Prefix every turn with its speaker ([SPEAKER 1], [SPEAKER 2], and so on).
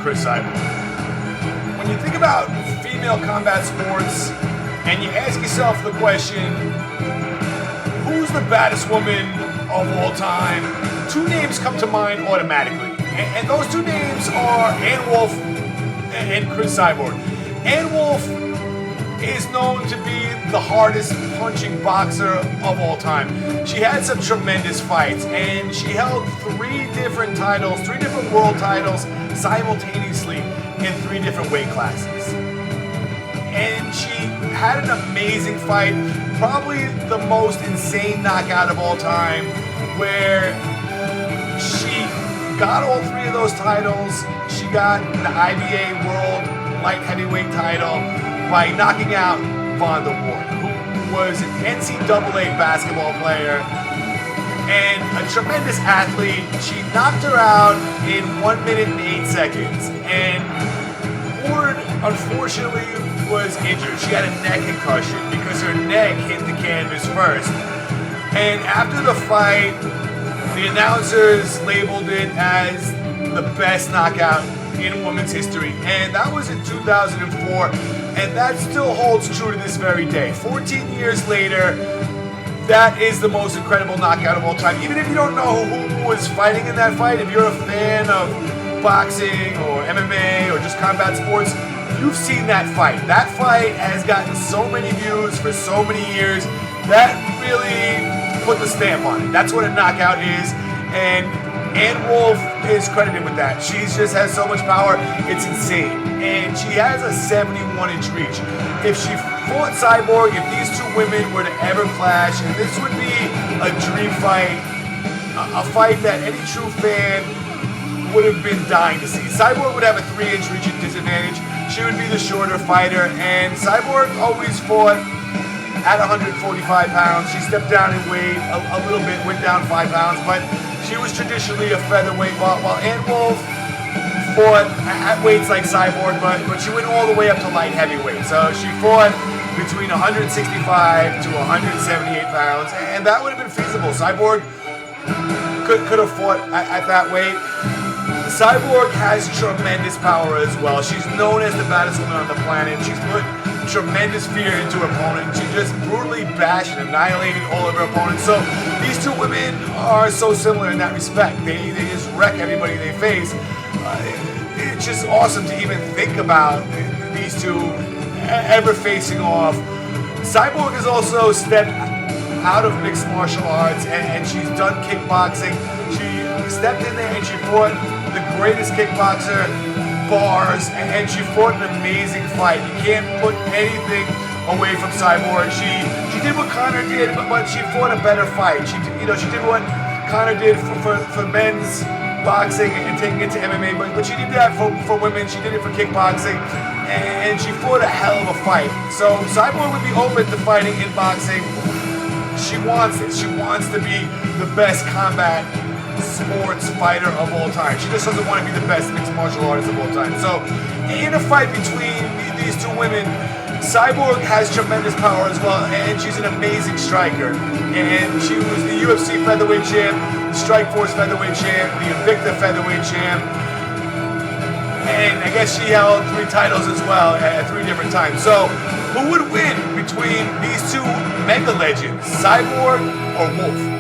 [SPEAKER 1] Cris Cyborg. When you think about female combat sports and you ask yourself the question, who's the baddest woman of all time? Two names come to mind automatically. And those two names are Wolfe and Cris Cyborg. Wolfe is known to be the hardest punching boxer of all time. She had some tremendous fights, and she held three different world titles simultaneously in three different weight classes. And she had an amazing fight, probably the most insane knockout of all time, where she got all three of those titles. She got the IBA World Light Heavyweight title by knocking out Von der Wart, who was an NCAA basketball player and a tremendous athlete. She knocked her out in 1 minute and 8 seconds. And Ward, unfortunately, was injured. She had a neck concussion because her neck hit the canvas first. And after the fight, the announcers labeled it as the best knockout in women's history. And that was in 2004. And that still holds true to this very day. 14 years later, that is the most incredible knockout of all time. Even if you don't know who was fighting in that fight, if you're a fan of boxing or MMA or just combat sports, you've seen that fight. That fight has gotten so many views for so many years. That really put the stamp on it. That's what a knockout is. And Wolfe is credited with that. She just has so much power, it's insane. And she has a 71-inch reach. If she fought Cyborg, if these two women were to ever clash, and this would be a dream fight, a fight that any true fan would have been dying to see. Cyborg would have a 3-inch reach disadvantage. She would be the shorter fighter, and Cyborg always fought at 145 pounds. She stepped down in weight a little bit, went down 5 pounds, but she was traditionally a featherweight, while Wolfe fought at weights like Cyborg, but she went all the way up to light heavyweight. So she fought between 165 to 178 pounds, and that would have been feasible. Cyborg could have fought at that weight. Cyborg has tremendous power as well. She's known as the baddest woman on the planet. She's put tremendous fear into her opponent. She just brutally bashed and annihilated all of her opponents. So these two women are so similar in that respect. They just wreck everybody they face. It's just awesome to even think about these two ever facing off. Cyborg has also stepped out of mixed martial arts and she's done kickboxing. She stepped in there and she fought the greatest kickboxer, bars, and she fought an amazing fight. You can't put anything away from Cyborg. She did what Conor did, but she fought a better fight. She did what Conor did for men's boxing and taking it to MMA, but she did that for women. She did it for kickboxing, and she fought a hell of a fight. So Cyborg would be open to fighting in boxing. She wants it. She wants to be the best combat sports fighter of all time. She just doesn't want to be the best mixed martial artist of all time. So in a fight between these two women, Cyborg has tremendous power as well, and she's an amazing striker. And she was the UFC featherweight champ, the Strikeforce featherweight champ, the Invicta featherweight champ, and I guess she held 3 titles as well at 3 different times. So who would win between these two mega legends, Cyborg or Wolfe?